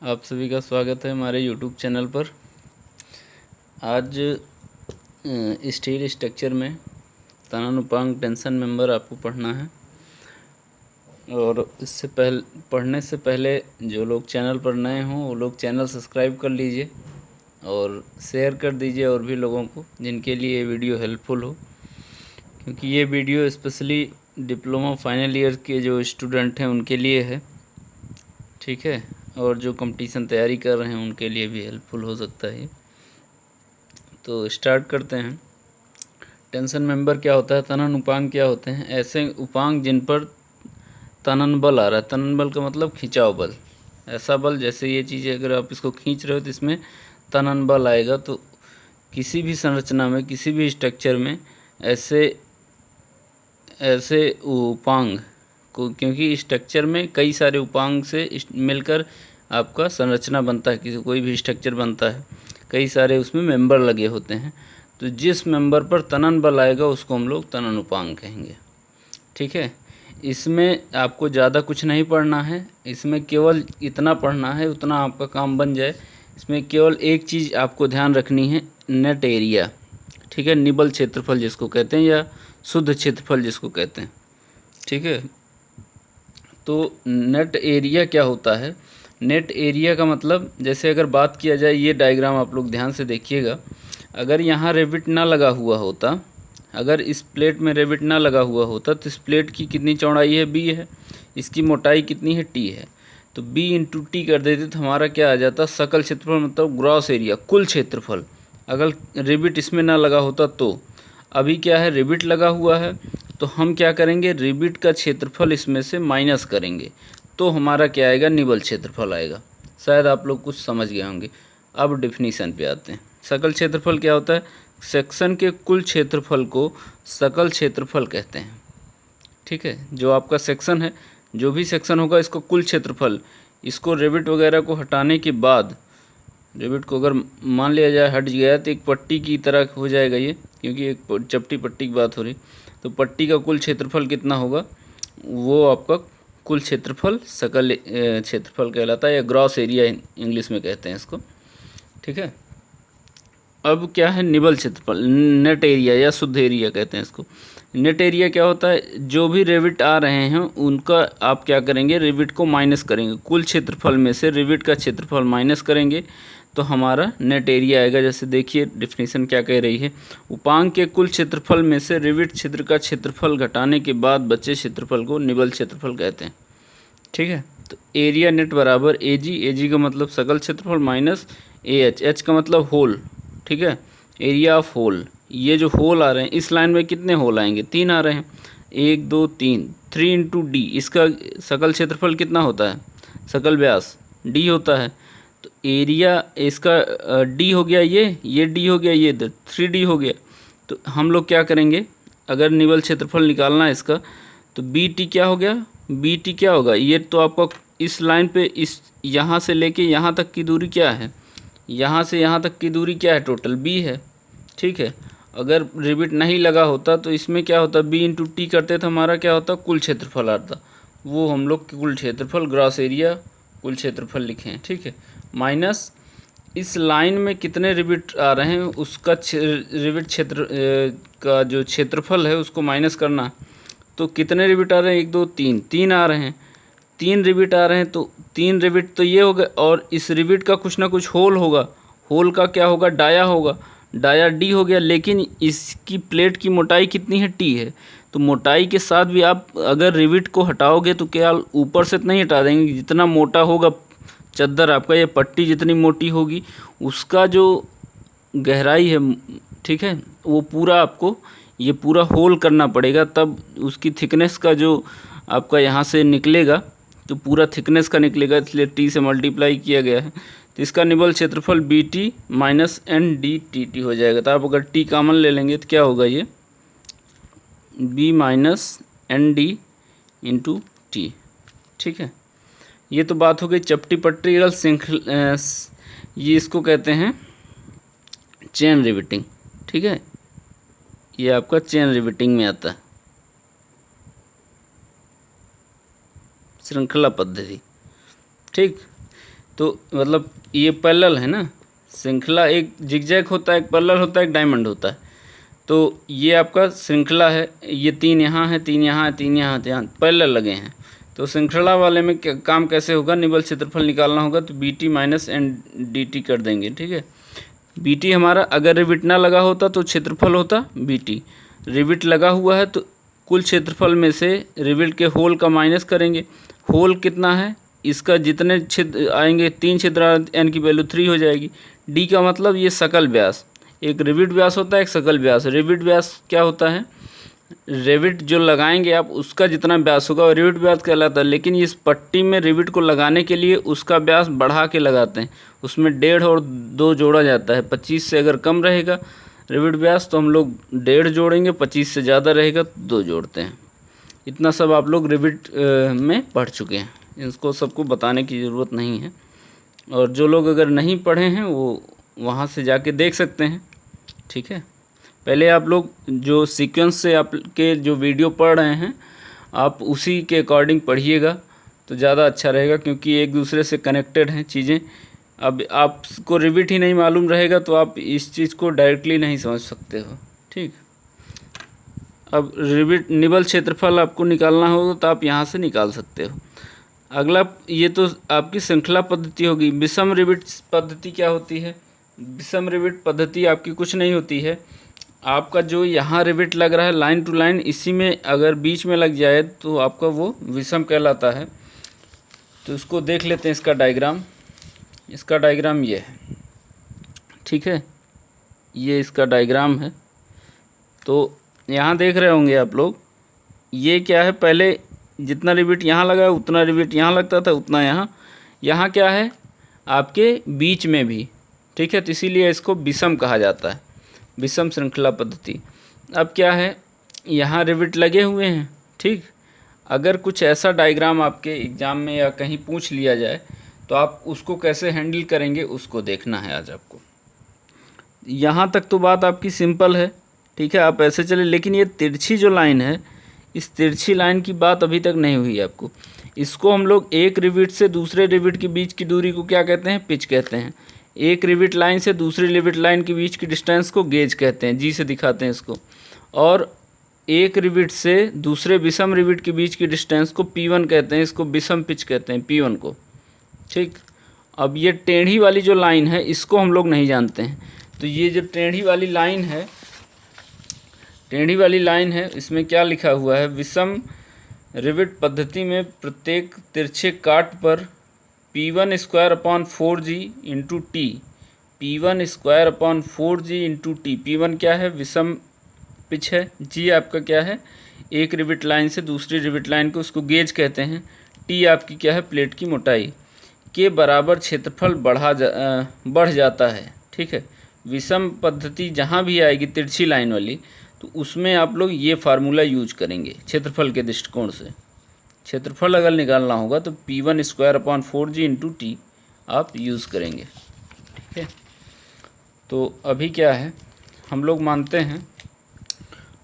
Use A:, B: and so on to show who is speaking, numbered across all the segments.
A: आप सभी का स्वागत है हमारे YouTube चैनल पर। आज स्टील स्ट्रक्चर में तनानुपांक टेंशन मेंबर आपको पढ़ना है। और इससे पढ़ने से पहले जो लोग चैनल पर नए हों वो लोग चैनल सब्सक्राइब कर लीजिए और शेयर कर दीजिए और भी लोगों को जिनके लिए ये वीडियो हेल्पफुल हो, क्योंकि ये video specially diploma final year के जो स्टूडेंट हैं उनके लिए है, ठीक है। और जो कंपटीशन तैयारी कर रहे हैं उनके लिए भी हेल्पफुल हो सकता है। तो स्टार्ट करते हैं। टेंशन मेंबर क्या होता है, तनन उपांग क्या होते हैं? ऐसे उपांग जिन पर तनन बल आ रहा है। तनन बल का मतलब खिंचाव बल, ऐसा बल जैसे ये चीज़ अगर आप इसको खींच रहे हो तो इसमें तनन बल आएगा। तो किसी भी संरचना में, किसी भी स्ट्रक्चर में ऐसे उपांग को, क्योंकि स्ट्रक्चर में कई सारे उपांग से मिलकर आपका संरचना बनता है, किसी कोई भी स्ट्रक्चर बनता है, कई सारे उसमें मेंबर लगे होते हैं। तो जिस मेंबर पर तनन बल आएगा उसको हम लोग तनन उपांग कहेंगे, ठीक है। इसमें आपको ज़्यादा कुछ नहीं पढ़ना है, इसमें केवल इतना पढ़ना है, उतना आपका काम बन जाए। इसमें केवल एक चीज़ आपको ध्यान रखनी है, नेट एरिया, ठीक है। निबल क्षेत्रफल जिसको कहते हैं या शुद्ध क्षेत्रफल जिसको कहते हैं, ठीक है। तो नेट एरिया क्या होता है? नेट एरिया का मतलब, जैसे अगर बात किया जाए, ये डायग्राम आप लोग ध्यान से देखिएगा। अगर यहाँ रेविट ना लगा हुआ होता, अगर इस प्लेट में रेविट ना लगा हुआ होता तो इस प्लेट की कितनी चौड़ाई है? b है। इसकी मोटाई कितनी है? t है। तो b इंटू टी कर देते तो हमारा क्या आ जाता? सकल क्षेत्रफल, मतलब ग्रॉस एरिया, कुल क्षेत्रफल। अगर रिबिट इसमें ना लगा होता तो। अभी क्या है, रिबिट लगा हुआ है, तो हम क्या करेंगे, रिबिट का क्षेत्रफल इसमें से माइनस करेंगे तो हमारा क्या आएगा? निबल क्षेत्रफल आएगा। शायद आप लोग कुछ समझ गए होंगे। अब डेफिनीशन पे आते हैं। सकल क्षेत्रफल क्या होता है? सेक्शन के कुल क्षेत्रफल को सकल क्षेत्रफल कहते हैं, ठीक है। जो आपका सेक्शन है, जो भी सेक्शन होगा, इसको कुल क्षेत्रफल, इसको रिबिट वगैरह को हटाने के बाद, रिबिट को अगर मान लिया जाए हट गया तो एक पट्टी की तरह हो जाएगा ये, क्योंकि एक चपटी पट्टी की बात हो रही। तो पट्टी का कुल क्षेत्रफल कितना होगा? वो आपका कुल क्षेत्रफल सकल क्षेत्रफल कहलाता है, या ग्रॉस एरिया इंग्लिश में कहते हैं इसको, ठीक है। अब क्या है? निबल क्षेत्रफल, नेट एरिया या शुद्ध एरिया कहते हैं इसको। नेट एरिया क्या होता है? जो भी रिविट आ रहे हैं उनका आप क्या करेंगे? रिविट को माइनस करेंगे, कुल क्षेत्रफल में से रिविट का क्षेत्रफल माइनस करेंगे तो हमारा नेट एरिया आएगा। जैसे देखिए डिफिनीशन क्या कह रही है, उपांग के कुल क्षेत्रफल में से रिविट क्षेत्र का क्षेत्रफल घटाने के बाद बचे क्षेत्रफल को निबल क्षेत्रफल कहते हैं, ठीक है। तो एरिया नेट बराबर एजी का मतलब सकल क्षेत्रफल माइनस एच का मतलब होल, ठीक है। एरिया ऑफ होल, ये जो होल आ रहे हैं इस लाइन में कितने होल आएंगे? 3 आ रहे हैं, 1 2 3, 3 इंटू डी। इसका सकल क्षेत्रफल कितना होता है? सकल व्यास डी होता है। तो एरिया इसका डी हो गया, ये डी हो गया, ये 3D हो गया। तो हम लोग क्या करेंगे, अगर निबल क्षेत्रफल निकालना है इसका, तो बी टी क्या हो गया? बी टी क्या होगा? ये तो आपका इस लाइन पे, इस यहाँ से लेके यहाँ तक की दूरी क्या है? यहाँ से यहाँ तक की दूरी क्या है? टोटल बी है, ठीक है। अगर रिबिट नहीं लगा होता तो इसमें क्या होता? बी इंटू टी करते तो हमारा क्या होता? कुल क्षेत्रफल आता। वो हम लोग कुल क्षेत्रफल, ग्रॉस एरिया, कुल क्षेत्रफल लिखे हैं, ठीक है। माइनस इस लाइन में कितने रिबिट आ रहे हैं उसका रिबिट क्षेत्र का जो क्षेत्रफल है उसको माइनस करना। तो कितने रिबिट आ रहे हैं? 1 2 3, 3 आ रहे हैं, 3 रिबिट आ रहे हैं। तो 3 रिबिट तो ये हो गए, और इस रिबिट का कुछ ना कुछ होल होगा। होल का क्या होगा? डाया होगा, डाया डी हो गया। लेकिन इसकी प्लेट की मोटाई कितनी है? टी है। तो मोटाई के साथ भी आप अगर रिबिट को हटाओगे तो क्या ऊपर से तो नहीं हटा देंगे? जितना मोटा होगा चद्दर आपका, ये पट्टी जितनी मोटी होगी उसका जो गहराई है, ठीक है, वो पूरा आपको ये पूरा होल करना पड़ेगा, तब उसकी थिकनेस का जो आपका यहाँ से निकलेगा तो पूरा थिकनेस का निकलेगा, इसलिए टी से मल्टीप्लाई किया गया है। तो इसका निबल क्षेत्रफल B T minus N D T T हो जाएगा। तो आप अगर टी कॉमन ले लेंगे तो क्या होगा? ये B minus N D into T, ठीक है। ये तो बात हो गई चपटी पट्टी श्रृंखला, ये इसको कहते हैं चेन रिविटिंग, ठीक है। ये आपका चेन रिविटिंग में आता है, श्रृंखला पद्धति, ठीक। तो मतलब ये पैरेलल है ना, श्रृंखला एक जिगजैग होता है, एक पैरेलल होता है, एक डायमंड होता है। तो ये आपका श्रृंखला है, ये 3 यहाँ है, 3 यहाँ है, 3 यहाँ है, पैरेलल लगे हैं। तो श्रृंखला वाले में काम कैसे होगा, निबल क्षेत्रफल निकालना होगा तो BT माइनस NDT कर देंगे, ठीक है। BT हमारा अगर रिविट ना लगा होता तो क्षेत्रफल होता BT, रिविट लगा हुआ है तो कुल क्षेत्रफल में से रिविट के होल का माइनस करेंगे। होल कितना है, इसका जितने छिद्र आएंगे 3 छिद्र, n की वैल्यू 3 हो जाएगी। D का मतलब ये सकल व्यास, एक रिविट व्यास होता है, एक सकल व्यास। रिविट व्यास क्या होता है, रिविट जो लगाएंगे आप उसका जितना व्यास होगा वो रिविट व्यास कहलाता है। लेकिन इस पट्टी में रिविट को लगाने के लिए उसका व्यास बढ़ा के लगाते हैं, उसमें 1.5 और 2 जोड़ा जाता है। 25 से अगर कम रहेगा रिविट व्यास तो हम लोग 1.5 जोड़ेंगे, 25 से ज़्यादा रहेगा तो 2 जोड़ते हैं। इतना सब आप लोग रिविट में पढ़ चुके हैं, इसको सबको बताने की ज़रूरत नहीं है। और जो लोग अगर नहीं पढ़े हैं वो वहाँ से जाके देख सकते हैं, ठीक है। पहले आप लोग जो सीक्वेंस से आपके जो वीडियो पढ़ रहे हैं आप उसी के अकॉर्डिंग पढ़िएगा तो ज़्यादा अच्छा रहेगा, क्योंकि एक दूसरे से कनेक्टेड हैं चीज़ें। अब आपको रिविट ही नहीं मालूम रहेगा तो आप इस चीज़ को डायरेक्टली नहीं समझ सकते हो, ठीक। अब रिविट निबल क्षेत्रफल आपको निकालना होगा तो आप यहाँ से निकाल सकते हो। अगला ये तो आपकी श्रृंखला पद्धति होगी। विषम रिविट पद्धति क्या होती है, विषम रिविट पद्धति आपकी कुछ नहीं होती है, आपका जो यहाँ रिविट लग रहा है लाइन टू लाइन, इसी में अगर बीच में लग जाए तो आपका वो विषम कहलाता है। तो इसको देख लेते हैं, इसका डायग्राम। इसका डायग्राम ये है, ठीक है, ये इसका डायग्राम है। तो यहाँ देख रहे होंगे आप लोग, ये क्या है, पहले जितना रिविट यहाँ लगा है उतना रिविट यहाँ लगता था, उतना यहाँ। यहाँ क्या है आपके बीच में भी, ठीक है। तो इसीलिए इसको विषम कहा जाता है, विषम श्रृंखला पद्धति। अब क्या है, यहाँ रिविट लगे हुए हैं, ठीक। अगर कुछ ऐसा डायग्राम आपके एग्ज़ाम में या कहीं पूछ लिया जाए तो आप उसको कैसे हैंडल करेंगे उसको देखना है आज आपको। यहाँ तक तो बात आपकी सिंपल है, ठीक है, आप ऐसे चले। लेकिन ये तिरछी जो लाइन है, इस तिरछी लाइन की बात अभी तक नहीं हुई आपको। इसको हम लोग एक रिविट से दूसरे रिविट के बीच की दूरी को क्या कहते हैं, पिच कहते हैं। एक रिविट लाइन से दूसरी रिविट लाइन के बीच की डिस्टेंस को गेज कहते हैं, जी से दिखाते हैं इसको। और एक रिविट से दूसरे विषम रिविट के बीच की डिस्टेंस को P1 कहते हैं, इसको विषम पिच कहते हैं, P1 को, ठीक। अब ये टेढ़ी वाली जो लाइन है इसको हम लोग नहीं जानते हैं, तो ये जो टेढ़ी वाली लाइन है, टेढ़ी वाली लाइन है, इसमें क्या लिखा हुआ है, विषम रिविट पद्धति में प्रत्येक तिरछे काट पर P1 square upon 4G into T, P1 square upon 4G into T. P1 क्या है, विषम पिच है, G आपका क्या है, एक रिविट लाइन से दूसरी रिविट लाइन को, उसको गेज कहते हैं। टी आपकी क्या है, प्लेट की मोटाई के बराबर क्षेत्रफल बढ़ जाता है, ठीक है। विषम पद्धति जहाँ भी आएगी तिरछी लाइन वाली तो उसमें आप लोग ये फार्मूला यूज करेंगे क्षेत्रफल के दृष्टिकोण से। क्षेत्रफल अगर निकालना होगा तो P1 square upon 4G into T आप यूज़ करेंगे, ठीक है। तो अभी क्या है, हम लोग मानते हैं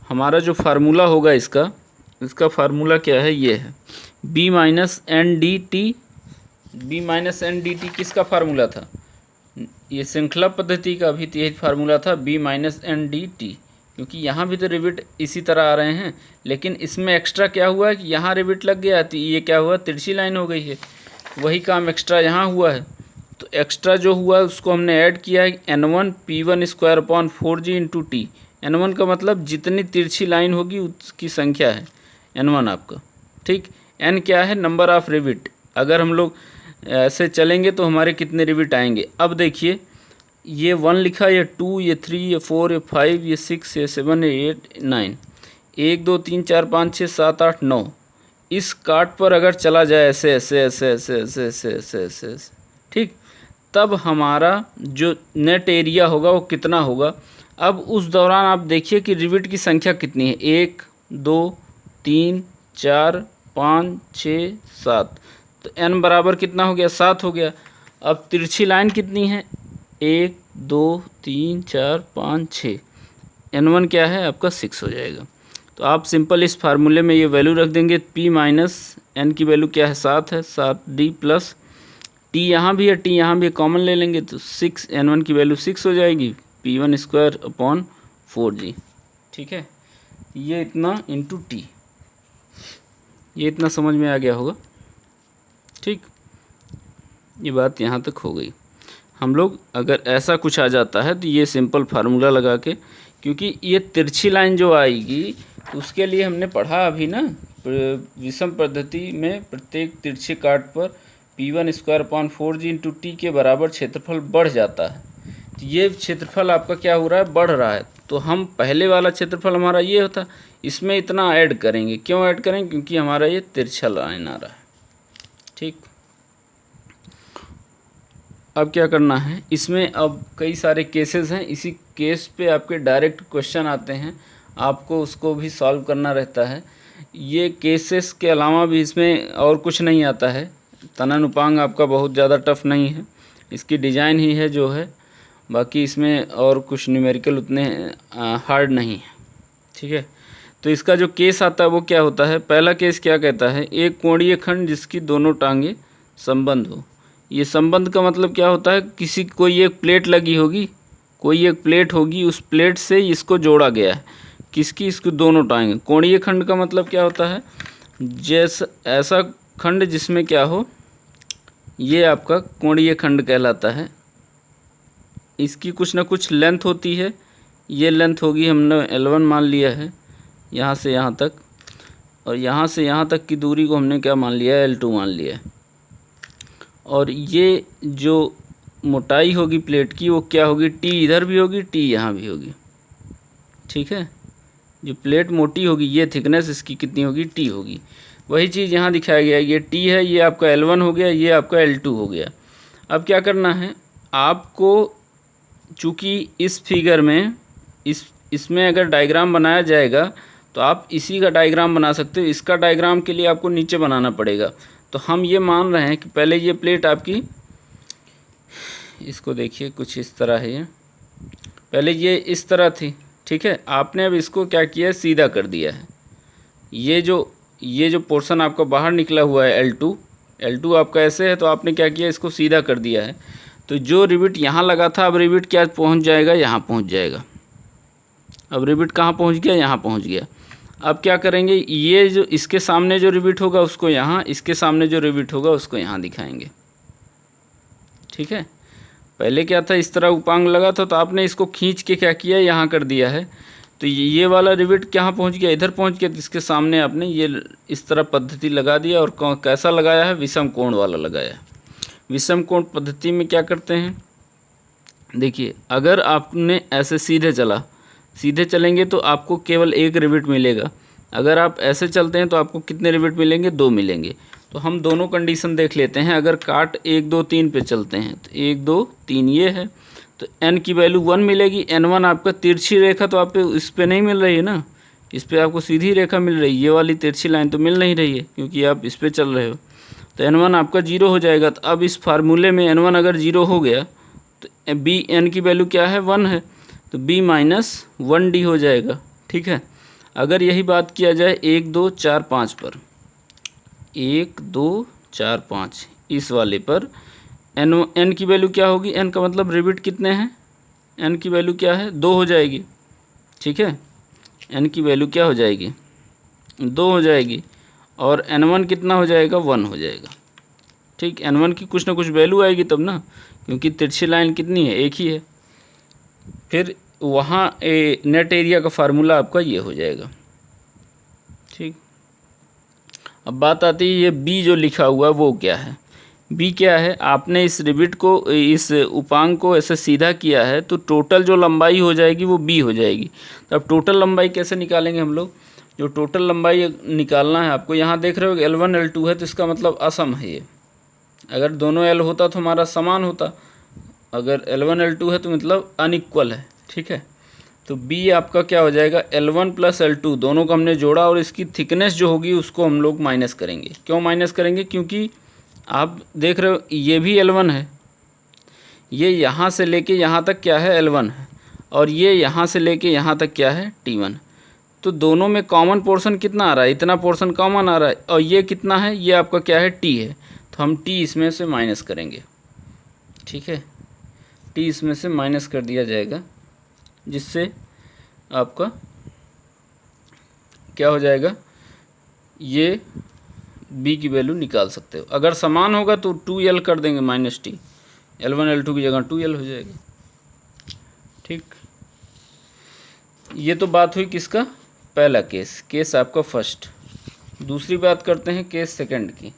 A: हमारा जो फार्मूला होगा इसका फार्मूला क्या है, ये है B minus N D T. B minus N D T किसका फार्मूला था, ये श्रृंखला पद्धति का भी यही फार्मूला था, B minus N D T. क्योंकि यहाँ भी तो रिविट इसी तरह आ रहे हैं, लेकिन इसमें एक्स्ट्रा क्या हुआ है कि यहाँ रिविट लग गया तो ये क्या हुआ, तिरछी लाइन हो गई है। वही काम एक्स्ट्रा यहाँ हुआ है, तो एक्स्ट्रा जो हुआ है उसको हमने ऐड किया है N1 P1 square upon 4G into T. N1 का मतलब जितनी तिरछी लाइन होगी उसकी संख्या है N1 आपका, ठीक। N क्या है, नंबर ऑफ़ रिविट। अगर हम लोग ऐसे चलेंगे तो हमारे कितने रिविट आएंगे। अब देखिए ये 1 लिखा, ये 2, ये 3, ये 4, ये 5, ये 6, ये 7, ये 8, 9, 1 2 3 4 5 6 7 8 9। इस काट पर अगर चला जाए ऐसे ऐसे ऐसे ऐसे ऐसे ऐसे ऐसे ऐसे ऐसे, ठीक, तब हमारा जो नेट एरिया होगा वो कितना होगा। अब उस दौरान आप देखिए कि रिविट की संख्या कितनी है, 1 2 3 4 5 6 7। तो n बराबर कितना हो गया, 7 हो गया। अब तिरछी लाइन कितनी है, 1 2 3 4 5 6, N1 क्या है आपका 6 हो जाएगा। तो आप सिंपल इस फार्मूले में ये वैल्यू रख देंगे, P माइनस N की वैल्यू क्या है, 7 है, 7D प्लस टी यहाँ भी है, टी यहाँ भी कॉमन ले लेंगे तो 6 N1 की वैल्यू 6 हो जाएगी P1²/4G। ठीक है, ये इतना इंटू टी, ये इतना समझ में आ गया होगा। ठीक, ये बात यहाँ तक हो गई। हम लोग अगर ऐसा कुछ आ जाता है तो ये सिंपल फार्मूला लगा के, क्योंकि ये तिरछी लाइन जो आएगी उसके लिए हमने पढ़ा अभी ना, विषम पद्धति में प्रत्येक तिरछे काट पर P1²/4G इंटू टी के बराबर क्षेत्रफल बढ़ जाता है। तो ये क्षेत्रफल आपका क्या हो रहा है, बढ़ रहा है। तो हम पहले वाला क्षेत्रफल हमारा ये होता, इसमें इतना ऐड करेंगे। क्यों ऐड करेंगे, क्योंकि हमारा ये तिरछा लाइन आ रहा है। ठीक, अब क्या करना है इसमें, अब कई सारे केसेस हैं, इसी केस पे आपके डायरेक्ट क्वेश्चन आते हैं, आपको उसको भी सॉल्व करना रहता है। ये केसेस के अलावा भी इसमें और कुछ नहीं आता है। तनन उपांग आपका बहुत ज़्यादा टफ नहीं है, इसकी डिज़ाइन ही है जो है, बाकी इसमें और कुछ न्यूमेरिकल उतने हार्ड नहीं है। ठीक है, तो इसका जो केस आता है वो क्या होता है, पहला केस क्या कहता है, एक कोणीय खंड जिसकी दोनों टांगें संबंध हो। ये संबंध का मतलब क्या होता है, किसी कोई एक प्लेट लगी होगी, कोई एक प्लेट होगी, उस प्लेट से इसको जोड़ा गया है, किसकी, इसको दोनों टांगें। कोणीय खंड का मतलब क्या होता है, जैसा ऐसा खंड जिसमें क्या हो, ये आपका कोणीय खंड कहलाता है। इसकी कुछ ना कुछ लेंथ होती है, ये लेंथ होगी, हमने L1 मान लिया है यहाँ से यहाँ तक, और यहाँ से यहाँ तक की दूरी को हमने क्या मान लिया है, L2 मान लिया है। और ये जो मोटाई होगी प्लेट की वो क्या होगी, T इधर भी होगी, T यहाँ भी होगी। ठीक है, जो प्लेट मोटी होगी, ये थिकनेस इसकी कितनी होगी, T होगी। वही चीज़ यहाँ दिखाया गया है, ये T है, ये आपका L1 हो गया, ये आपका L2 हो गया। अब क्या करना है आपको, चूँकि इस फिगर में इसमें अगर डायग्राम बनाया जाएगा तो आप इसी का डायग्राम बना सकते हो। इसका डायग्राम के लिए आपको नीचे बनाना पड़ेगा। तो हम ये मान रहे हैं कि पहले ये प्लेट आपकी, इसको देखिए कुछ इस तरह है, ये पहले ये इस तरह थी। ठीक है, आपने अब इसको क्या किया है, सीधा कर दिया है। ये जो पोर्शन आपका बाहर निकला हुआ है L2 आपका ऐसे है, तो आपने क्या किया, इसको सीधा कर दिया है। तो जो रिविट यहाँ लगा था, अब रिविट क्या पहुँच जाएगा, यहाँ पहुँच जाएगा। अब रिविट कहाँ पहुँच गया, यहाँ पहुँच गया। अब क्या करेंगे, ये जो इसके सामने जो रिविट होगा उसको यहाँ, इसके सामने जो रिविट होगा उसको यहाँ दिखाएंगे। ठीक है, पहले क्या था, इस तरह उपांग लगा था, तो आपने इसको खींच के क्या किया, यहाँ कर दिया है। तो ये वाला रिविट कहाँ पहुँच गया, इधर पहुँच गया। तो इसके सामने आपने ये इस तरह पद्धति लगा दिया, और कैसा लगाया है, विषम कोण वाला लगाया है। विषम कोण पद्धति में क्या करते हैं, देखिए अगर आपने ऐसे सीधे चलेंगे तो आपको केवल एक रिविट मिलेगा। अगर आप ऐसे चलते हैं तो आपको कितने रिविट मिलेंगे, 2 मिलेंगे। तो हम दोनों कंडीशन देख लेते हैं। अगर काट 1 2 3 पे चलते हैं तो 1 2 3 ये है, तो n की वैल्यू 1 मिलेगी। N1 आपका तिरछी रेखा तो आप इस पे नहीं मिल रही है ना, इस पे आपको सीधी रेखा मिल रही है, ये वाली तिरछी लाइन तो मिल नहीं रही है क्योंकि आप इस पे चल रहे हो। तो N1 आपका 0 हो जाएगा। तो अब इस फार्मूले में N1 अगर 0 हो गया तो B n की वैल्यू क्या है, 1 है, तो B - 1D हो जाएगा। ठीक है, अगर यही बात किया जाए 1 2 4 5 पर, 1 2 4 5 इस वाले पर n की वैल्यू क्या होगी, n का मतलब रिविट कितने हैं, n की वैल्यू क्या है, 2 हो जाएगी। ठीक है, n की वैल्यू क्या हो जाएगी, 2 हो जाएगी, और n1 कितना हो जाएगा, 1 हो जाएगा। ठीक, n1 की कुछ ना कुछ वैल्यू आएगी तब ना, क्योंकि तिरछी लाइन कितनी है, एक ही है। फिर वहाँ नेट एरिया का फार्मूला आपका ये हो जाएगा। ठीक, अब बात आती है ये बी जो लिखा हुआ है वो क्या है। बी क्या है, आपने इस रिविट को, इस उपांग को ऐसे सीधा किया है तो टोटल जो लंबाई हो जाएगी वो बी हो जाएगी। तो अब टोटल लंबाई कैसे निकालेंगे हम लोग, जो टोटल लंबाई निकालना है आपको, यहाँ देख रहे हो L1 L2 है तो इसका मतलब असम है ये। अगर दोनों L होता तो हमारा समान होता, अगर L1 L2 है तो मतलब अनइक्वल है। ठीक है, तो B आपका क्या हो जाएगा, L1 + L2 दोनों को हमने जोड़ा और इसकी थिकनेस जो होगी उसको हम लोग माइनस करेंगे। क्यों माइनस करेंगे, क्योंकि आप देख रहे हो ये भी L1 है, ये यहाँ से लेके यहाँ तक क्या है, L1 है, और ये यहाँ से लेके यहाँ तक क्या है, T1। तो दोनों में कॉमन पोर्शन कितना आ रहा है, इतना पोर्शन कॉमन आ रहा है, और ये कितना है, ये आपका क्या है, T है। तो हम टी इसमें से माइनस करेंगे, ठीक है, टी इसमें से माइनस कर दिया जाएगा, जिससे आपका क्या हो जाएगा, ये बी की वैल्यू निकाल सकते हो। अगर समान होगा तो 2l कर देंगे माइनस टी, L1 L2 की जगह 2l हो जाएगा, ठीक। ये तो बात हुई किसका, पहला केस आपका फर्स्ट। दूसरी बात करते हैं केस सेकंड की।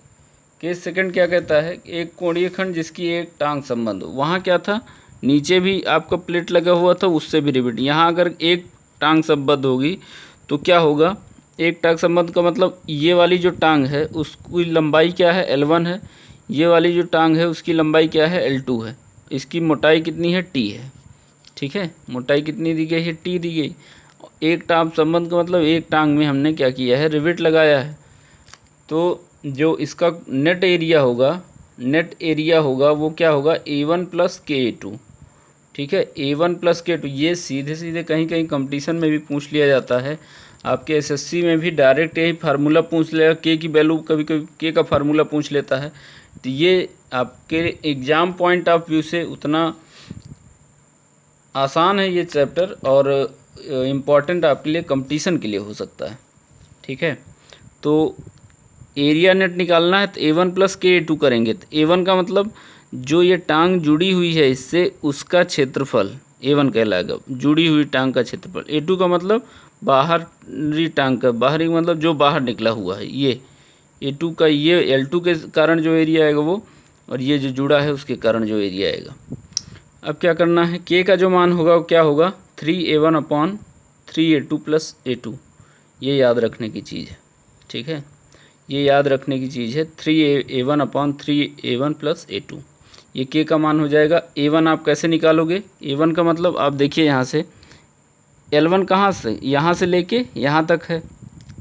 A: केस सेकंड क्या कहता है, एक कोणीय खंड जिसकी एक टांग संबंध हो। वहाँ क्या था, नीचे भी आपका प्लेट लगा हुआ था, उससे भी रिवेट। यहाँ अगर एक टांग संबंध होगी तो क्या होगा, एक टांग संबंध का मतलब ये वाली जो टांग है उसकी लंबाई क्या है, L1 है, ये वाली जो टांग है उसकी लंबाई क्या है, L2 है, इसकी मोटाई कितनी है, T है, ठीक है। मोटाई कितनी दी गई है, T दी गई। एक टांग संबंध का मतलब एक टांग में हमने क्या किया है, रिवेट लगाया है। तो जो इसका नेट एरिया होगा वो क्या होगा, A1 प्लस KA2, ठीक है, A1 प्लस KA2। ये सीधे कहीं कहीं कंपटीशन में भी पूछ लिया जाता है, आपके SSC में भी डायरेक्ट यही फार्मूला पूछ लेगा, के की वैल्यू कभी कभी के का फार्मूला पूछ लेता है। तो ये आपके एग्ज़ाम पॉइंट ऑफ व्यू से उतना आसान है ये चैप्टर, और इम्पॉर्टेंट आपके लिए कंपटीशन के लिए हो सकता है, ठीक है। तो एरिया नेट निकालना है तो A1 प्लस KA2 करेंगे, तो A1 का मतलब जो ये टांग जुड़ी हुई है इससे उसका क्षेत्रफल A1 कहलाएगा, जुड़ी हुई टांग का क्षेत्रफल। A2 का मतलब बाहरी टांग का, बाहरी मतलब जो बाहर निकला हुआ है, ये A2 का, ये L2 के कारण जो एरिया आएगा वो, और ये जो जुड़ा है उसके कारण जो एरिया आएगा। अब क्या करना है, K का जो मान होगा वो क्या होगा, 3A1 upon 3A2 plus A2। ये याद रखने की चीज़ है, ठीक है, ये याद रखने की चीज़ है, 3A1 upon 3A1 plus A2। ये K का मान हो जाएगा। A1 आप कैसे निकालोगे, A1 का मतलब आप देखिए यहाँ से L1 कहाँ से, यहाँ से लेके यहाँ तक है,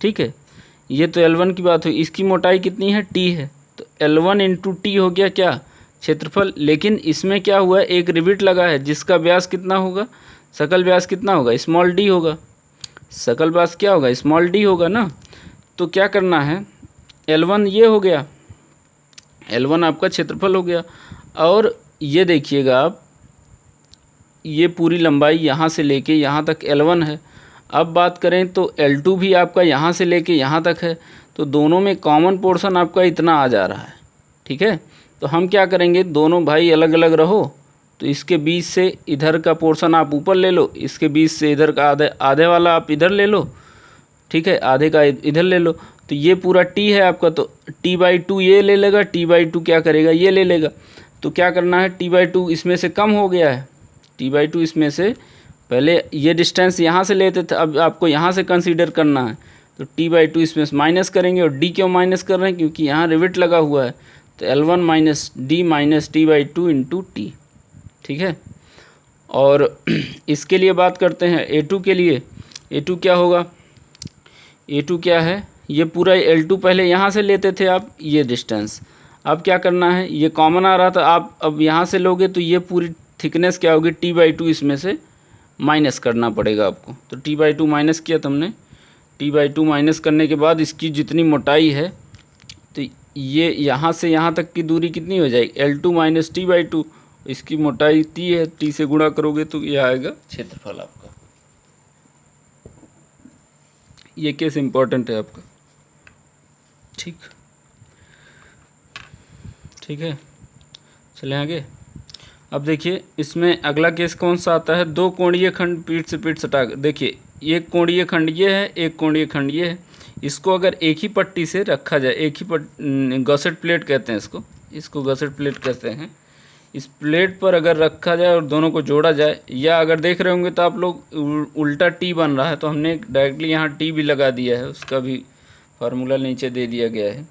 A: ठीक है। ये तो L1 की बात हुई, इसकी मोटाई कितनी है, T है, तो L1 इंटू टी हो गया क्या, क्षेत्रफल। लेकिन इसमें क्या हुआ है, एक रिवेट लगा है जिसका व्यास कितना होगा, सकल व्यास कितना होगा, स्मॉल डी होगा। सकल व्यास क्या होगा, स्मॉल डी होगा ना। तो क्या करना है, L1 ये हो गया, L1 आपका क्षेत्रफल हो गया। और ये देखिएगा आप, ये पूरी लंबाई यहाँ से लेके यहाँ तक L1 है। अब बात करें तो L2 भी आपका यहाँ से लेके यहाँ तक है, तो दोनों में कॉमन पोर्शन आपका इतना आ जा रहा है, ठीक है। तो हम क्या करेंगे, दोनों भाई अलग अलग रहो, तो इसके बीच से इधर का पोर्शन आप ऊपर ले लो, इसके बीच से इधर का आधे वाला आप इधर ले लो, ठीक है, आधे का इधर ले लो। तो ये पूरा T है आपका, तो T/2 ये ले लेगा, T/2 क्या करेगा, ये ले लेगा। तो क्या करना है, T/2 इसमें से कम हो गया है, T/2 इसमें से, पहले ये डिस्टेंस यहाँ से लेते थे, अब आपको यहाँ से कंसीडर करना है। तो T/2 इसमें से माइनस करेंगे, और D क्यों माइनस कर रहे हैं, क्योंकि यहाँ रिवेट लगा हुआ है। तो L1 minus D minus T/2 into T, ठीक है। और इसके लिए बात करते हैं A2 के लिए। A2 क्या होगा, A2 क्या है, ये पूरा L2 पहले यहाँ से लेते थे आप, ये डिस्टेंस। अब क्या करना है, ये कॉमन आ रहा था, आप अब यहाँ से लोगे तो ये पूरी थिकनेस क्या होगी, T/2 इसमें से माइनस करना पड़ेगा आपको। तो T/2 माइनस किया तुमने, T/2 माइनस करने के बाद इसकी जितनी मोटाई है, तो ये यहाँ से यहाँ तक की दूरी कितनी हो जाएगी, L2 माइनस T/2। इसकी मोटाई T है, T से गुणा करोगे तो ये आएगा क्षेत्रफल आपका। ये केस इम्पोर्टेंट है आपका, ठीक, ठीक है। चले आगे। अब देखिए इसमें अगला केस कौन सा आता है, दो कोणीय खंड पीठ से पीठ सटा। देखिए एक कोणीय खंड ये है, एक कोणीय खंड ये है। इसको अगर एक ही पट्टी से रखा जाए, एक ही गसेट प्लेट कहते हैं इसको गसेट प्लेट कहते हैं। इस प्लेट पर अगर रखा जाए और दोनों को जोड़ा जाए, या अगर देख रहे होंगे तो आप लोग उल्टा टी बन रहा है, तो हमने डायरेक्टली यहाँ टी भी लगा दिया है, उसका भी फार्मूला नीचे दे दिया गया है।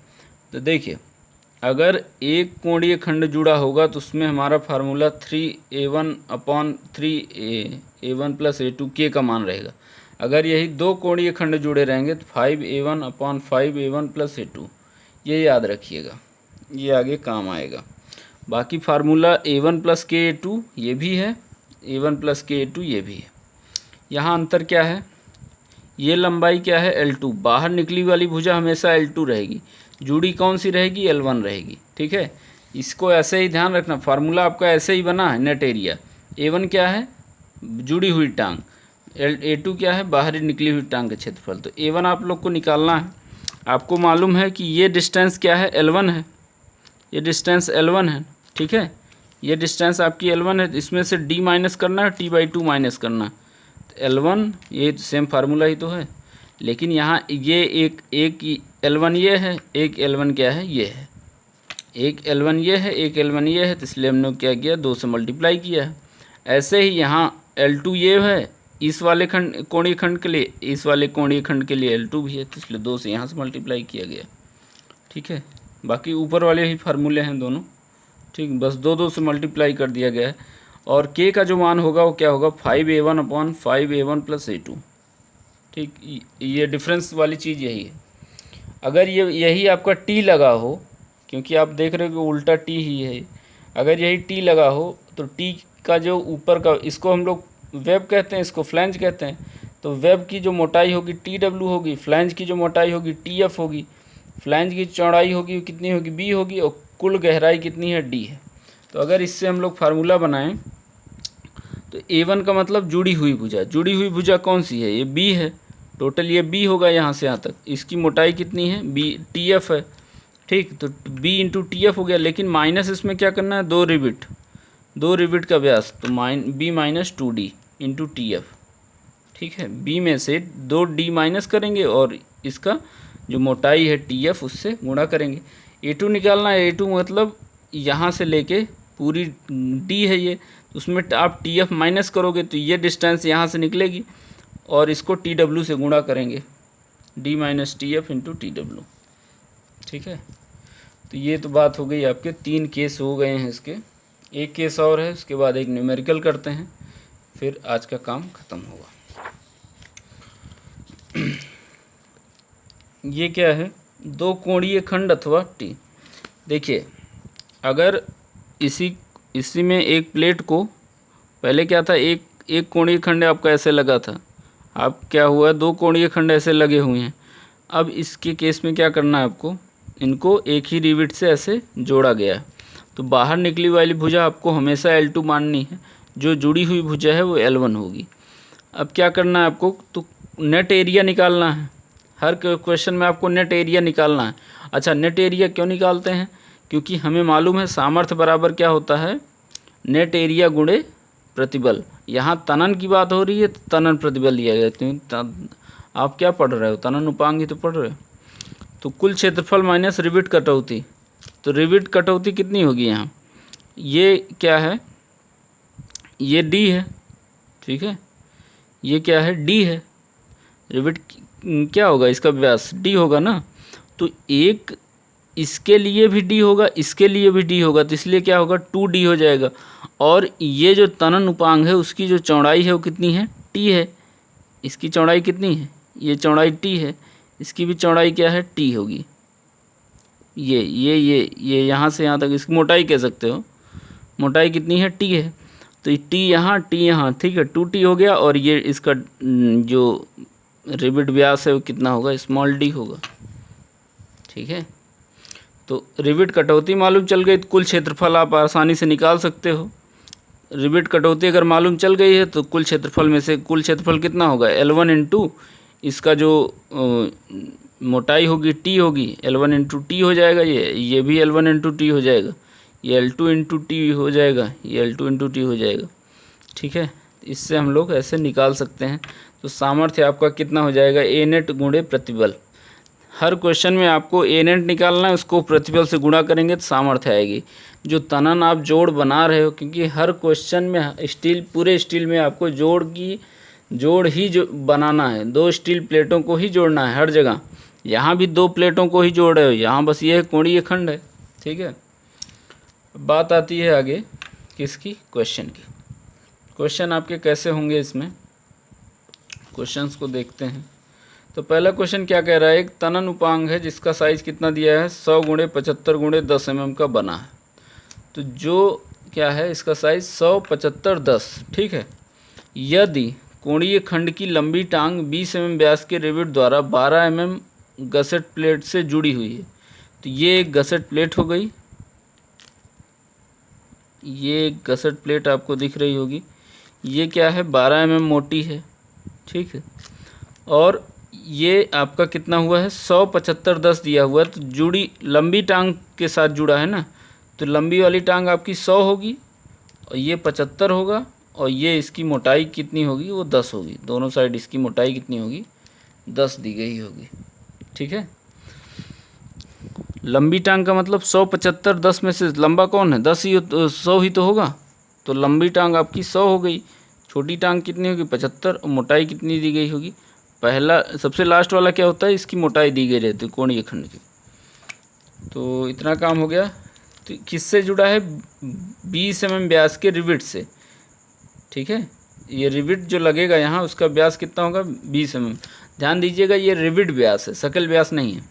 A: तो देखिए अगर एक कोणीय खंड जुड़ा होगा तो उसमें हमारा formula 3A1 upon 3A1 plus A2 के का मान रहेगा। अगर यही दो कोणीय खंड जुड़े रहेंगे तो 5A1 upon 5A1 plus A2, ये याद रखिएगा, ये आगे काम आएगा। बाकी फार्मूला A1 प्लस KA2 ये भी है, A1 प्लस KA2 ये भी है। यहाँ अंतर क्या है, ये लंबाई क्या है, L2, बाहर निकली वाली भुजा हमेशा L2 रहेगी, जुड़ी कौन सी रहेगी, L1 रहेगी। ठीक है, इसको ऐसे ही ध्यान रखना, फार्मूला आपका ऐसे ही बना है। नेट एरिया A1 क्या है, जुड़ी हुई टांग, A2 क्या है, बाहरी निकली हुई टांग का क्षेत्रफल। तो A1 आप लोग को निकालना है। आपको मालूम है कि ये डिस्टेंस क्या है, L1 है, ये डिस्टेंस L1 है। ठीक है, ये डिस्टेंस आपकी L1 है, इसमें से D माइनस करना है, T/2 माइनस करना है। तो L1 ये सेम फार्मूला ही तो है, लेकिन यहाँ ये एक L1 ये है, एक L1 क्या है, ये है, एक L1 ये है, एक L1 ये है, तो इसलिए हमने क्या किया, 2 से मल्टीप्लाई किया है। ऐसे ही यहाँ L2 ये है, इस वाले खंड कोणीय खंड के लिए, इस वाले कोणीय खंड के लिए L2 भी है, तो इसलिए 2 से यहाँ से मल्टीप्लाई किया गया। ठीक है, बाकी ऊपर वाले ही फार्मूले हैं दोनों। ठीक, बस 2 से मल्टीप्लाई कर दिया गया है। और K का जो मान होगा वो क्या होगा, 5A1/5A1 + A2। ठीक, ये डिफरेंस वाली चीज़ यही है। अगर यही आपका T लगा हो, क्योंकि आप देख रहे हो कि उल्टा T ही है, अगर यही T लगा हो तो T का जो ऊपर का, इसको हम लोग वेब कहते हैं, इसको फ्लैंज कहते हैं। तो वेब की जो मोटाई होगी TW होगी, फ्लैंज की जो मोटाई होगी TF होगी, फ्लैंज की चौड़ाई होगी कितनी होगी, B होगी, और कुल गहराई कितनी है, D है। तो अगर इससे हम लोग फार्मूला बनाएं तो A1 का मतलब जुड़ी हुई भुजा, जुड़ी हुई भुजा कौन सी है, ये B है, टोटल ये B होगा यहाँ से यहाँ तक। इसकी मोटाई कितनी है, B TF है। ठीक, तो B × TF हो गया, लेकिन माइनस इसमें क्या करना है, 2 रिबिट का व्यास, तो B - 2D × TF। ठीक है, B में से 2D माइनस करेंगे और इसका जो मोटाई है TF उससे गुणा करेंगे। A2 निकालना है, A2 मतलब यहाँ से लेके पूरी D है ये, उसमें आप TF माइनस करोगे तो ये डिस्टेंस यहाँ से निकलेगी, और इसको TW से गुणा करेंगे, D - TF × TW। ठीक है, तो ये तो बात हो गई आपके, 3 केस हो गए हैं इसके। एक केस और है, उसके बाद एक न्यूमेरिकल करते हैं, फिर आज का काम ख़त्म होगा। ये क्या है, 2 कोणीय खंड अथवा T। देखिए, अगर इसी में एक प्लेट को, पहले क्या था, एक कोणीय खंड आपका ऐसे लगा था, अब क्या हुआ, 2 कोणीय खंड ऐसे लगे हुए हैं। अब इसके केस में क्या करना है आपको, इनको एक ही रिविट से ऐसे जोड़ा गया है। तो बाहर निकली वाली भुजा आपको हमेशा L2 माननी है, जो जुड़ी हुई भुजा है वो L1 होगी। अब क्या करना है आपको, तो नेट एरिया निकालना है। हर क्वेश्चन में आपको नेट एरिया निकालना है। अच्छा, नेट एरिया क्यों निकालते हैं, क्योंकि हमें मालूम है सामर्थ्य बराबर क्या होता है, नेट एरिया गुणे प्रतिबल। यहाँ तनन की बात हो रही है तो तनन प्रतिबल लिया गया, क्योंकि आप क्या पढ़ रहे हो, तनन उपांग ही तो पढ़ रहे हो। तो कुल क्षेत्रफल माइनस रिविट कटौती, तो रिविट कटौती कितनी होगी यहाँ, ये क्या है, ये D है। ठीक है, ये क्या है, D है। रिविट क्या होगा, इसका व्यास D होगा ना, तो एक इसके लिए भी D होगा, इसके लिए भी D होगा, तो इसलिए क्या होगा, 2D हो जाएगा। और ये जो तनन उपांग है उसकी जो चौड़ाई है वो कितनी है, T है। इसकी चौड़ाई कितनी है, ये चौड़ाई T है, इसकी भी चौड़ाई क्या है, T होगी। ये यहाँ से यहाँ तक इसकी मोटाई कह सकते हो, मोटाई कितनी है, T है। तो T यहाँ, ठीक है, 2T हो गया। और ये इसका जो रिबिट व्यास है वो कितना होगा, स्मॉल d होगा। ठीक है, तो रिबिट कटौती मालूम चल गई तो कुल क्षेत्रफल आप आसानी से निकाल सकते हो। रिबिट कटौती अगर मालूम चल गई है तो कुल क्षेत्रफल में से कुल क्षेत्रफल कितना होगा, L1 × इसका जो मोटाई होगी T होगी, L1 × T हो जाएगा, ये भी L1 × T हो जाएगा, ये L2 × T हो जाएगा, ये L2 × T हो जाएगा। ठीक है, इससे हम लोग ऐसे निकाल सकते हैं। तो सामर्थ्य आपका कितना हो जाएगा, A नेट गुणे प्रतिबल। हर क्वेश्चन में आपको A नेट निकालना है, उसको प्रतिबल से गुणा करेंगे तो सामर्थ्य आएगी। जो तनन आप जोड़ बना रहे हो, क्योंकि हर क्वेश्चन में पूरे स्टील में आपको जोड़ ही जो बनाना है, 2 स्टील प्लेटों को ही जोड़ना है हर जगह। यहाँ भी 2 प्लेटों को ही जोड़ रहे हो, यहाँ बस ये कोणीय खंड है। ठीक है, बात आती है आगे किसकी, क्वेश्चन की। क्वेश्चन आपके कैसे होंगे, इसमें क्वेश्चंस को देखते हैं। तो पहला क्वेश्चन क्या कह रहा है, एक तनन उपांग है जिसका साइज कितना दिया है, 100 × 75 × 10 mm का बना है। तो जो क्या है, इसका साइज 100, 75, 10। ठीक है, यदि कोणीय खंड की लंबी टांग 20 mm व्यास के रिविट द्वारा 12 mm गसेट प्लेट से जुड़ी हुई है, तो ये एक गसेट प्लेट हो गई, ये एक गसेट प्लेट आपको दिख रही होगी। ये क्या है, 12 mm मोटी है, ठीक है। और ये आपका कितना हुआ है, 175/10 दिया हुआ है। तो जुड़ी लंबी टांग के साथ जुड़ा है ना, तो लंबी वाली टांग आपकी 100 होगी और ये 75 होगा, और ये इसकी मोटाई कितनी होगी, वो 10 होगी। दोनों साइड इसकी मोटाई कितनी होगी, 10 दी गई होगी, ठीक है। लंबी टांग का मतलब 175, 10 में से लंबा कौन है, 10 ही, 100 ही तो होगा। तो लंबी टांग आपकी 100 हो गई, छोटी टांग कितनी होगी, 75, और मोटाई कितनी दी गई होगी। पहला सबसे लास्ट वाला क्या होता है, इसकी मोटाई दी गई रहती है कोणीय खंड की। तो इतना काम हो गया। तो किससे जुड़ा है, 20 mm व्यास के रिविट से, ठीक है। ये रिविट जो लगेगा यहाँ, उसका व्यास कितना होगा, 20 mm। ध्यान दीजिएगा, ये रिविट व्यास है, सकल व्यास नहीं है।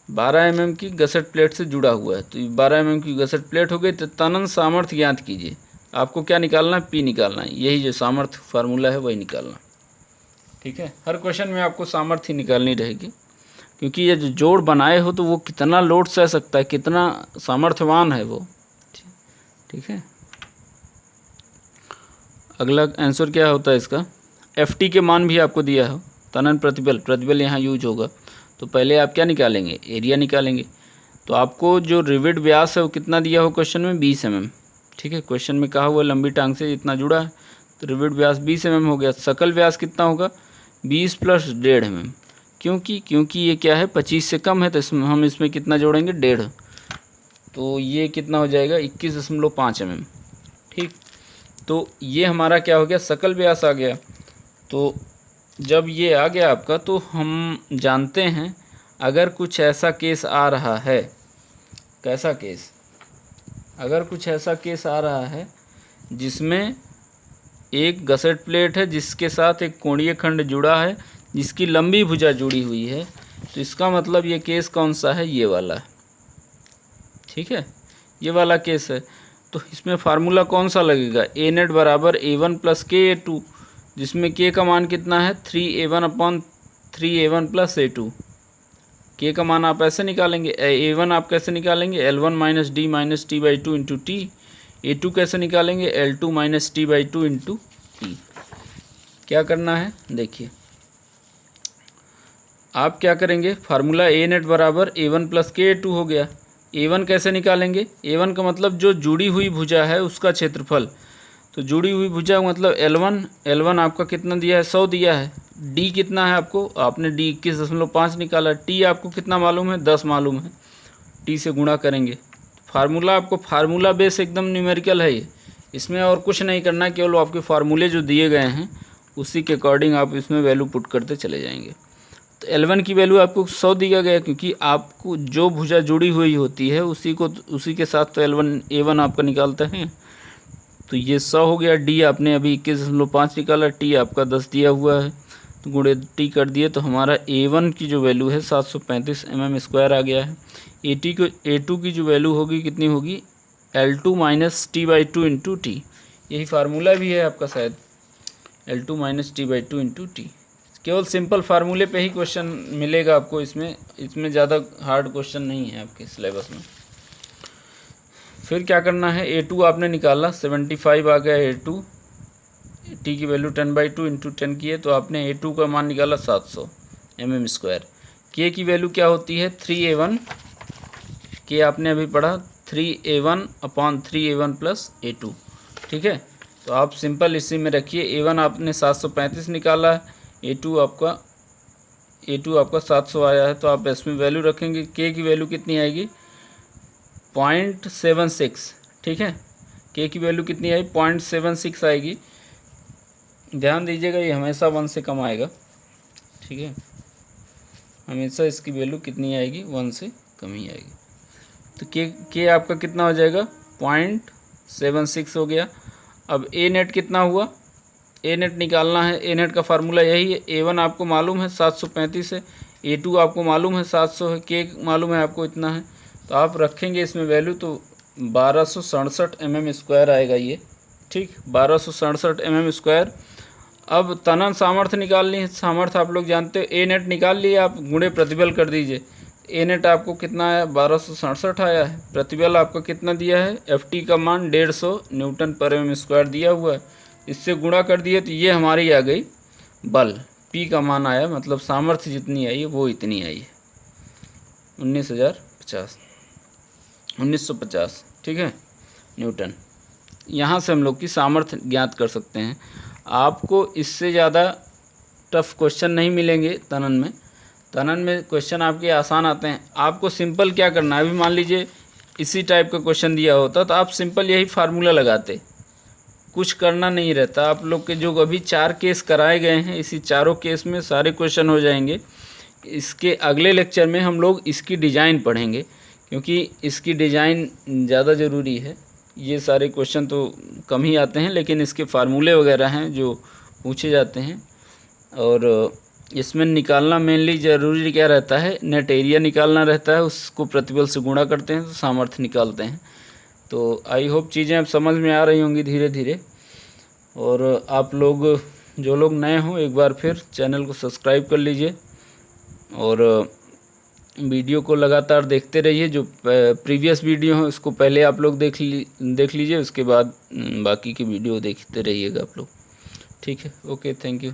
A: 12 mm की गसेट प्लेट से जुड़ा हुआ है। तो 12 mm की गसेट प्लेट हो गई। तो तनन सामर्थ्य ज्ञात कीजिए। आपको क्या निकालना है, पी निकालना है। यही जो सामर्थ्य फार्मूला है वही निकालना, ठीक है। हर क्वेश्चन में आपको सामर्थ्य ही निकालनी रहेगी, क्योंकि ये जो जोड़ बनाए हो तो वो कितना लोड सह सकता है, कितना सामर्थ्यवान है वो, ठीक है। अगला आंसर क्या होता है इसका, FT के मान भी आपको दिया हो, तनन प्रतिबल यहाँ यूज होगा। तो पहले आप क्या निकालेंगे, एरिया निकालेंगे। तो आपको जो रिविट व्यास है वो कितना दिया हो क्वेश्चन में, 20 mm, ठीक है। क्वेश्चन में कहा हुआ लंबी टांग से इतना जुड़ा है, तो रिविट व्यास 20 mm हो गया। सकल व्यास कितना होगा, 20 + 1.5 mm, क्योंकि ये क्या है, 25 से कम है, तो इसमें हम इसमें कितना जोड़ेंगे, 1.5, तो ये कितना हो जाएगा, 21.5 mm, ठीक। तो ये हमारा क्या हो गया, सकल व्यास आ गया। तो जब ये आ गया आपका, तो हम जानते हैं अगर कुछ ऐसा केस आ रहा है, कैसा केस, अगर कुछ ऐसा केस आ रहा है जिसमें एक गसेट प्लेट है जिसके साथ एक कोणीय खंड जुड़ा है, जिसकी लंबी भुजा जुड़ी हुई है, तो इसका मतलब ये केस कौन सा है, ये वाला है, ठीक है। ये वाला केस है। तो इसमें फार्मूला कौन सा लगेगा, A नेट बराबर A1 + KA2, जिसमें K का मान कितना है, 3A1/3A1 + A2। K का मान आप ऐसे निकालेंगे, A1 आप कैसे निकालेंगे, L1 - D - T/2 × T। A2 कैसे निकालेंगे, L2 - T/2 × T। क्या करना है, देखिए आप क्या करेंगे, फार्मूला A नेट बराबर A1 + KA2 हो गया। A1 कैसे निकालेंगे, A1 का मतलब जो जुड़ी हुई भुजा है उसका क्षेत्रफल। तो जुड़ी हुई भुजा मतलब L1 आपका कितना दिया है, 100 दिया है। D कितना है आपको, आपने D 21.5 निकाला। T आपको कितना मालूम है, 10 मालूम है। T से गुणा करेंगे। फार्मूला आपको फार्मूला बेस एकदम न्यूमेरिकल है ये, इसमें और कुछ नहीं करना, केवल आपके फार्मूले जो दिए गए हैं उसी के अकॉर्डिंग आप इसमें वैल्यू पुट करते चले जाएंगे। तो L1 की वैल्यू आपको 100 दिया गया, क्योंकि आपको जो भुजा जुड़ी हुई होती है उसी के साथ तो A1 आपका निकालते हैं। तो ये 100 हो गया। D आपने अभी 21.5 निकाला, T आपका 10 दिया हुआ है, तो गुणे T कर दिए, तो हमारा A1 की जो वैल्यू है 735 mm² आ गया है। A2 की जो वैल्यू होगी कितनी होगी, L2 - T/2 × T। यही फार्मूला भी है आपका शायद, L2 - T/2 × T। केवल सिंपल फार्मूले पे ही क्वेश्चन मिलेगा आपको, इसमें ज़्यादा हार्ड क्वेश्चन नहीं है आपके सिलेबस में। फिर क्या करना है, A2 आपने निकाला, 75 आ गया A2। T की वैल्यू 10/2 × 10 की है, तो आपने A2 का मान निकाला 700 mm²। K की वैल्यू क्या होती है, 3A1। K आपने अभी पढ़ा, 3A1/3A1 + A2, ठीक है। तो आप सिंपल इसी में रखिए, A1 आपने 735 निकाला है, A2 आपका 700 आया है, तो आप इसमें वैल्यू रखेंगे। K की वैल्यू कितनी आएगी, 0.76, ठीक है। K की वैल्यू कितनी आई, 0.76 आएगी। ध्यान दीजिएगा, ये हमेशा 1 से कम आएगा, ठीक है। हमेशा इसकी वैल्यू कितनी आएगी, 1 से कम ही आएगी। तो K आपका कितना हो जाएगा, 0.76 हो गया। अब A नेट कितना हुआ, A नेट निकालना है। A नेट का फार्मूला यही है, A1 आपको मालूम है 735 है, A2 आपको मालूम है 700 है, K मालूम है आपको इतना है, तो आप रखेंगे इसमें वैल्यू, तो 1267 mm² आएगा ये, ठीक, 1267 mm²। अब तनन सामर्थ्य निकालनी है। सामर्थ्य आप लोग जानते हो, A नेट निकाल लिए आप, गुणे प्रतिबल कर दीजिए, ए नेट आपको कितना आया, 1267 आया है। प्रतिबल आपका कितना दिया है, एफ का मान 150 न्यूटन पर एम स्क्वायर दिया हुआ है, इससे गुणा कर दिए तो ये हमारी आ गई बल, पी का मान आया, मतलब सामर्थ्य जितनी आई है वो इतनी आई है, 1950 ठीक है न्यूटन। यहाँ से हम लोग की सामर्थ्य ज्ञात कर सकते हैं। आपको इससे ज़्यादा टफ क्वेश्चन नहीं मिलेंगे तनन में क्वेश्चन आपके आसान आते हैं। आपको सिंपल क्या करना है, अभी मान लीजिए इसी टाइप का क्वेश्चन दिया होता तो आप सिंपल यही फार्मूला लगाते, कुछ करना नहीं रहता। आप लोग के जो अभी 4 केस कराए गए हैं, इसी चारों केस में सारे क्वेश्चन हो जाएंगे। इसके अगले लेक्चर में हम लोग इसकी डिज़ाइन पढ़ेंगे, क्योंकि इसकी डिज़ाइन ज़्यादा ज़रूरी है। ये सारे क्वेश्चन तो कम ही आते हैं, लेकिन इसके फार्मूले वगैरह हैं जो पूछे जाते हैं। और इसमें निकालना मेनली ज़रूरी क्या रहता है, नेट एरिया निकालना रहता है, उसको प्रतिबल से गुणा करते हैं तो सामर्थ्य निकालते हैं। तो आई होप चीज़ें अब समझ में आ रही होंगी धीरे धीरे। और आप लोग जो लोग नए हों, एक बार फिर चैनल को सब्सक्राइब कर लीजिए और वीडियो को लगातार देखते रहिए। जो प्रीवियस वीडियो है उसको पहले आप लोग देख लीजिए, उसके बाद बाकी की वीडियो देखते रहिएगा आप लोग। ठीक है, ओके, थैंक यू।